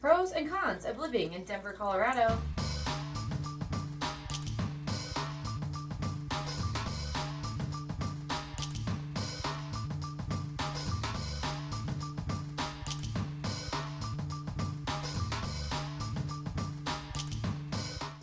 Pros and cons of living in Denver, Colorado.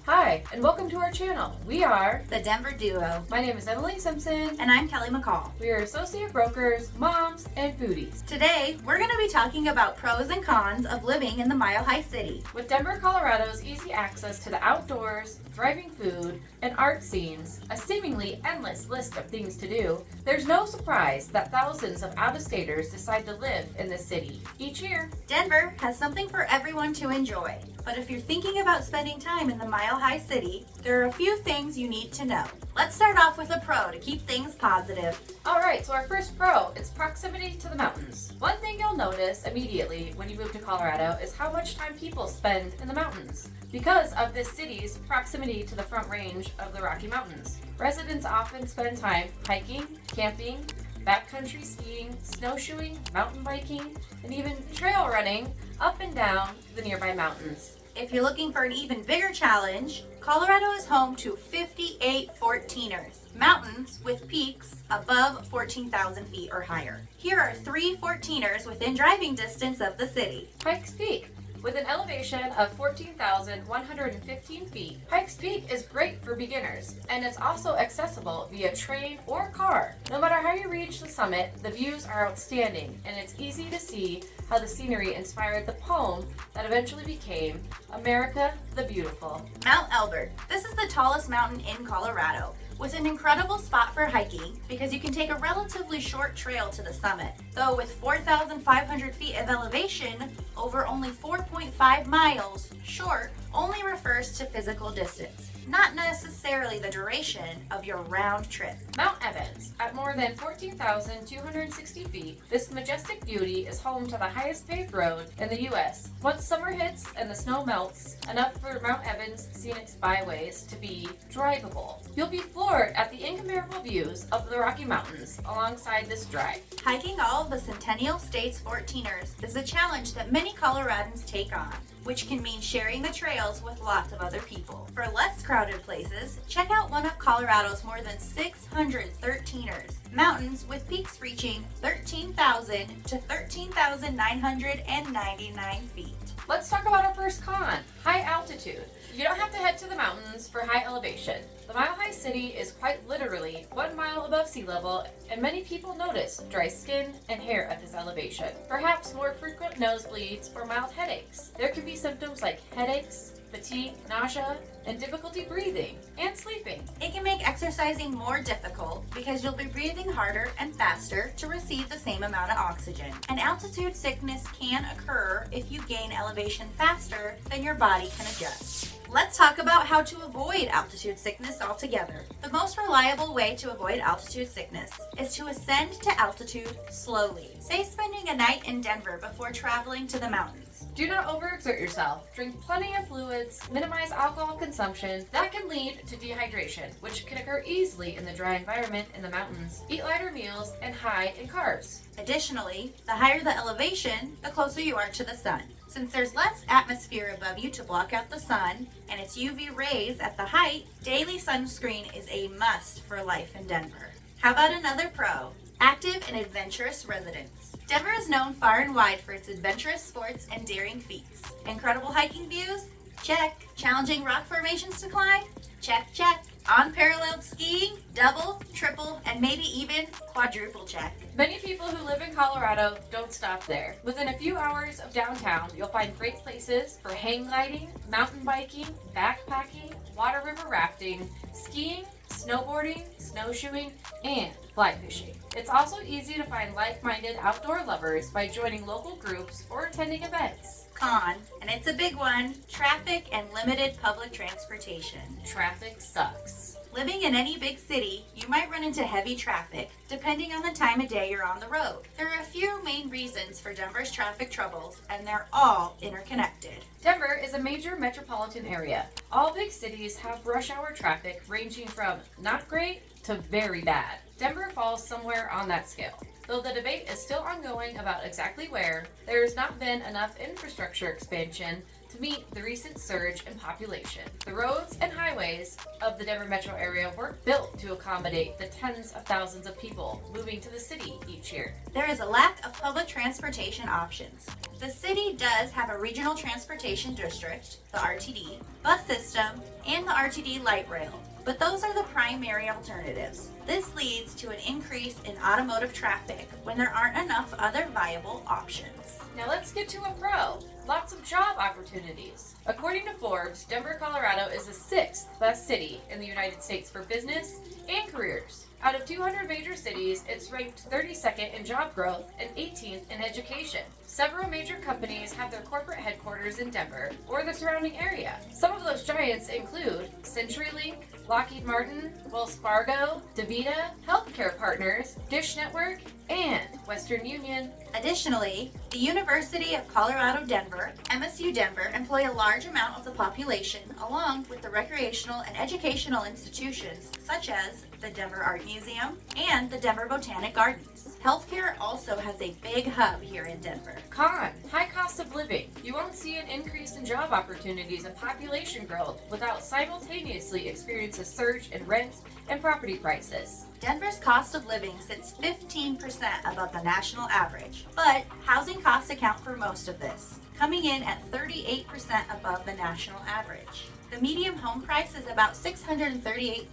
Hi, and welcome to our channel. We are The Denver Duo. My name is Emily Simpson. And I'm Kelly McCall. We are associate brokers, moms, and foodies. Today, we're going to be talking about pros and cons of living in the Mile High City. With Denver, Colorado's easy access to the outdoors, thriving food, and art scenes, a seemingly endless list of things to do, there's no surprise that thousands of out-of-staters decide to live in this city each year. Denver has something for everyone to enjoy. But if you're thinking about spending time in the Mile High City, there are a few things you need to know. Let's start off with a pro to keep things positive. Alright, so our first pro is proximity to the mountains. One thing you'll notice immediately when you move to Colorado is how much time people spend in the mountains. Because of this city's proximity to the Front Range of the Rocky Mountains, residents often spend time hiking, camping, backcountry skiing, snowshoeing, mountain biking, and even trail running up and down the nearby mountains. If you're looking for an even bigger challenge, Colorado is home to 58 14ers, mountains with peaks above 14,000 feet or higher. Here are 3 14ers within driving distance of the city. Pikes Peak. With an elevation of 14,115 feet, Pikes Peak is great for beginners, and it's also accessible via train or car. No matter how you reach the summit, the views are outstanding, and it's easy to see how the scenery inspired the poem that eventually became America the Beautiful. Mount Elbert. This is the tallest mountain in Colorado, with an incredible spot for hiking because you can take a relatively short trail to the summit. Though with 4,500 feet of elevation, over only 4.5 miles, short only refers to physical distance, not necessarily the duration of your round trip. Mount Evans. At more than 14,260 feet, this majestic beauty is home to the highest paved road in the U.S. Once summer hits and the snow melts, enough for Mount Evans' scenic byways to be drivable. You'll be floored at the incomparable views of the Rocky Mountains alongside this drive. Hiking all of the Centennial States 14ers is a challenge that many Coloradans take on, which can mean sharing the trails with lots of other people. For less crowded places, check out one of Colorado's more than 600 13ers, mountains with peaks reaching 13,000 to 13,999 feet. Let's talk about our first con, high altitude. You don't have to head to the mountains for high elevation. The Mile High City is quite literally 1 mile above sea level, and many people notice dry skin and hair at this elevation. Perhaps more frequent nosebleeds or mild headaches. There can be symptoms like headaches, fatigue, nausea, and difficulty breathing and sleeping. It can make exercising more difficult because you'll be breathing harder and faster to receive the same amount of oxygen. And altitude sickness can occur if you gain elevation faster than your body can adjust. Let's talk about how to avoid altitude sickness altogether. The most reliable way to avoid altitude sickness is to ascend to altitude slowly. Say spending a night in Denver before traveling to the mountains. Do not overexert yourself. Drink plenty of fluids, minimize alcohol consumption. That can lead to dehydration, which can occur easily in the dry environment in the mountains. Eat lighter meals and high in carbs. Additionally, the higher the elevation, the closer you are to the sun. Since there's less atmosphere above you to block out the sun and its UV rays at the height, daily sunscreen is a must for life in Denver. How about another pro? Active and adventurous residents. Denver is known far and wide for its adventurous sports and daring feats. Incredible hiking views? Check. Challenging rock formations to climb? Check, check. Unparalleled skiing? Double, triple, and maybe even quadruple check. Many people who live in Colorado don't stop there. Within a few hours of downtown, you'll find great places for hang gliding, mountain biking, backpacking, water river rafting, skiing, snowboarding, snowshoeing, and fly fishing. It's also easy to find like-minded outdoor lovers by joining local groups or attending events. Con, and it's a big one, traffic and limited public transportation. Traffic sucks. Living in any big city, you might run into heavy traffic, depending on the time of day you're on the road. There are a few main reasons for Denver's traffic troubles, and they're all interconnected. Denver is a major metropolitan area. All big cities have rush hour traffic ranging from not great to very bad. Denver falls somewhere on that scale. Though the debate is still ongoing about exactly where, there has not been enough infrastructure expansion to meet the recent surge in population. The roads and highways of the Denver metro area were built to accommodate the tens of thousands of people moving to the city each year. There is a lack of public transportation options. The city does have a regional transportation district, the RTD, bus system, and the RTD light rail, but those are the primary alternatives. This leads to an increase in automotive traffic when there aren't enough other viable options. Now let's get to a pro. Lots of job opportunities. According to Forbes, Denver, Colorado is the 6th best city in the United States for business and careers. Out of 200 major cities, it's ranked 32nd in job growth and 18th in education. Several major companies have their corporate headquarters in Denver or the surrounding area. Some of those giants include CenturyLink, Lockheed Martin, Wells Fargo, DaVita, Healthcare Partners, Dish Network, and Western Union. Additionally, the University of Colorado Denver, MSU Denver, employ a large amount of the population, along with the recreational and educational institutions such as the Denver Art Museum and the Denver Botanic Gardens. Healthcare also has a big hub here in Denver. Con, high cost of living. You won't see an increase in job opportunities and population growth without simultaneously experience a surge in rent and property prices. Denver's cost of living sits 15% above the national average, but housing costs account for most of this, coming in at 38% above the national average. The median home price is about $638,000,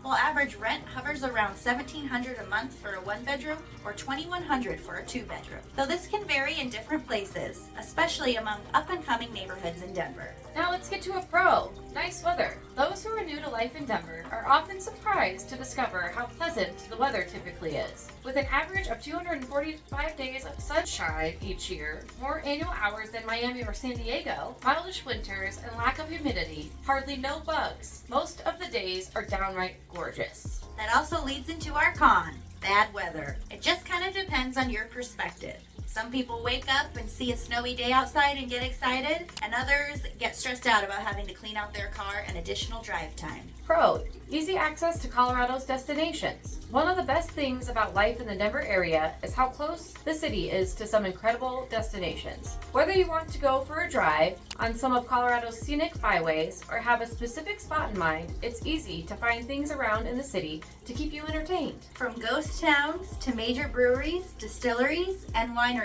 while average rent hovers around $1,700 a month for a one-bedroom or $2,100 for a two-bedroom. Though this can vary in different places, especially among up-and-coming neighborhoods in Denver. Now let's get to a pro. Nice weather. Those who are new to life in Denver are often surprised to discover how pleasant the weather typically is. With an average of 245 days of sunshine each year, more annual hours than Miami or San Diego, mildish winters, and lack of humidity, hardly no bugs. Most of the days are downright gorgeous. That also leads into our con, bad weather. It just kind of depends on your perspective. Some people wake up and see a snowy day outside and get excited, and others get stressed out about having to clean out their car and additional drive time. Pro, easy access to Colorado's destinations. One of the best things about life in the Denver area is how close the city is to some incredible destinations. Whether you want to go for a drive on some of Colorado's scenic byways or have a specific spot in mind, it's easy to find things around in the city to keep you entertained. From ghost towns to major breweries, distilleries, and wineries,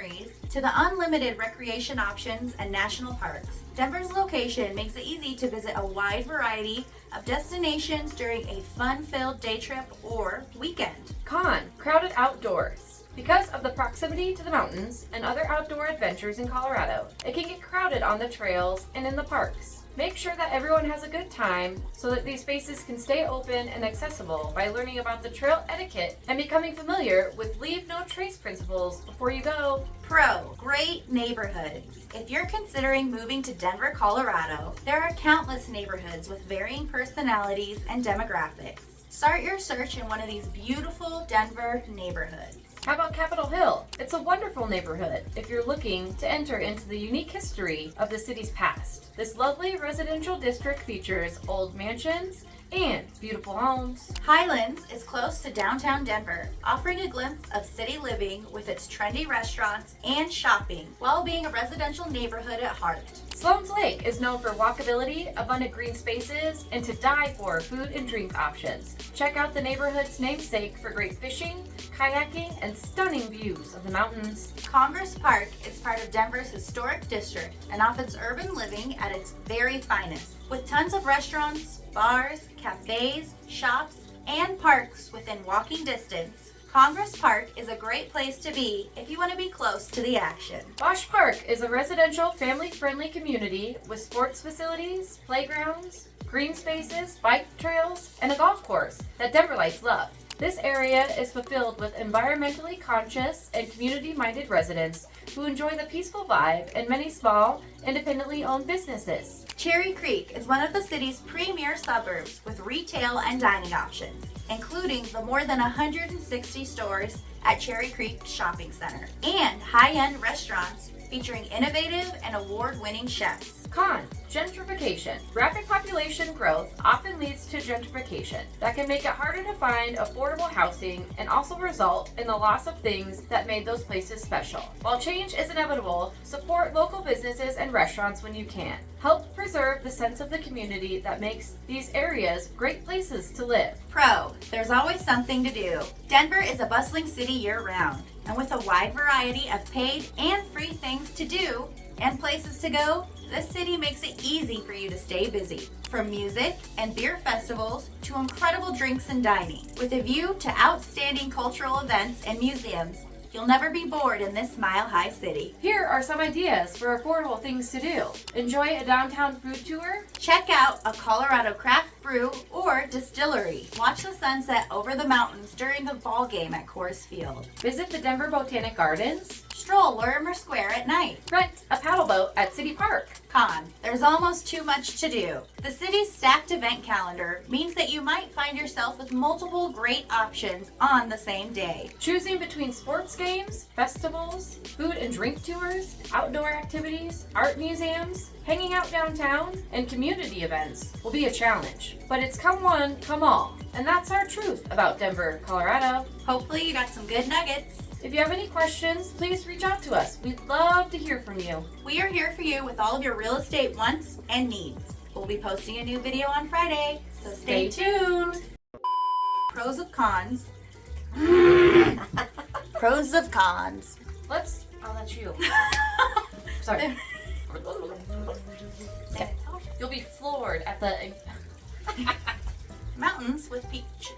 to the unlimited recreation options and national parks, Denver's location makes it easy to visit a wide variety of destinations during a fun-filled day trip or weekend. Con, crowded outdoors. Because of the proximity to the mountains and other outdoor adventures in Colorado, it can get crowded on the trails and in the parks. Make sure that everyone has a good time so that these spaces can stay open and accessible by learning about the trail etiquette and becoming familiar with leave no trace principles before you go. Pro, great neighborhoods. If you're considering moving to Denver, Colorado, there are countless neighborhoods with varying personalities and demographics. Start your search in one of these beautiful Denver neighborhoods. How about Capitol Hill? It's a wonderful neighborhood if you're looking to enter into the unique history of the city's past. This lovely residential district features old mansions and beautiful homes. Highlands is close to downtown Denver, offering a glimpse of city living with its trendy restaurants and shopping, while being a residential neighborhood at heart. Sloan's Lake is known for walkability, abundant green spaces, and to die for food and drink options. Check out the neighborhood's namesake for great fishing, kayaking, and stunning views of the mountains. Congress Park is part of Denver's historic district and offers urban living at its very finest, with tons of restaurants, bars, cafes, shops, and parks within walking distance. Congress Park is a great place to be if you want to be close to the action. Bosch Park is a residential, family-friendly community with sports facilities, playgrounds, green spaces, bike trails, and a golf course that Denverites love. This area is fulfilled with environmentally conscious and community-minded residents who enjoy the peaceful vibe and many small, independently owned businesses. Cherry Creek is one of the city's premier suburbs with retail and dining options, including the more than 160 stores at Cherry Creek Shopping Center, and high-end restaurants featuring innovative and award-winning chefs. Cons: gentrification. Rapid population growth often leads to gentrification that can make it harder to find affordable housing and also result in the loss of things that made those places special. While change is inevitable, support local businesses and restaurants when you can. Help preserve the sense of the community that makes these areas great places to live. Pro: there's always something to do. Denver is a bustling city year-round, and with a wide variety of paid and free things to do and places to go, this city makes it easy for you to stay busy. From music and beer festivals to incredible drinks and dining. With a view to outstanding cultural events and museums, you'll never be bored in this mile-high city. Here are some ideas for affordable things to do. Enjoy a downtown food tour. Check out a Colorado craft brew or distillery. Watch the sunset over the mountains during the ball game at Coors Field. Visit the Denver Botanic Gardens. Stroll Lorimer Square at night. Rent a paddle boat at City Park. Con: there's almost too much to do. The city's stacked event calendar means that you might find yourself with multiple great options on the same day. Choosing between sports games, festivals, food and drink tours, outdoor activities, art museums, hanging out downtown, and community events will be a challenge. But it's come one, come all. And that's our truth about Denver, Colorado. Hopefully you got some good nuggets. If you have any questions, please reach out to us. We'd love to hear from you. We are here for you with all of your real estate wants and needs. We'll be posting a new video on Friday, so stay tuned. Pros of cons. Pros of cons. Oh, that's you. Sorry. You'll be floored at the Mountains with beach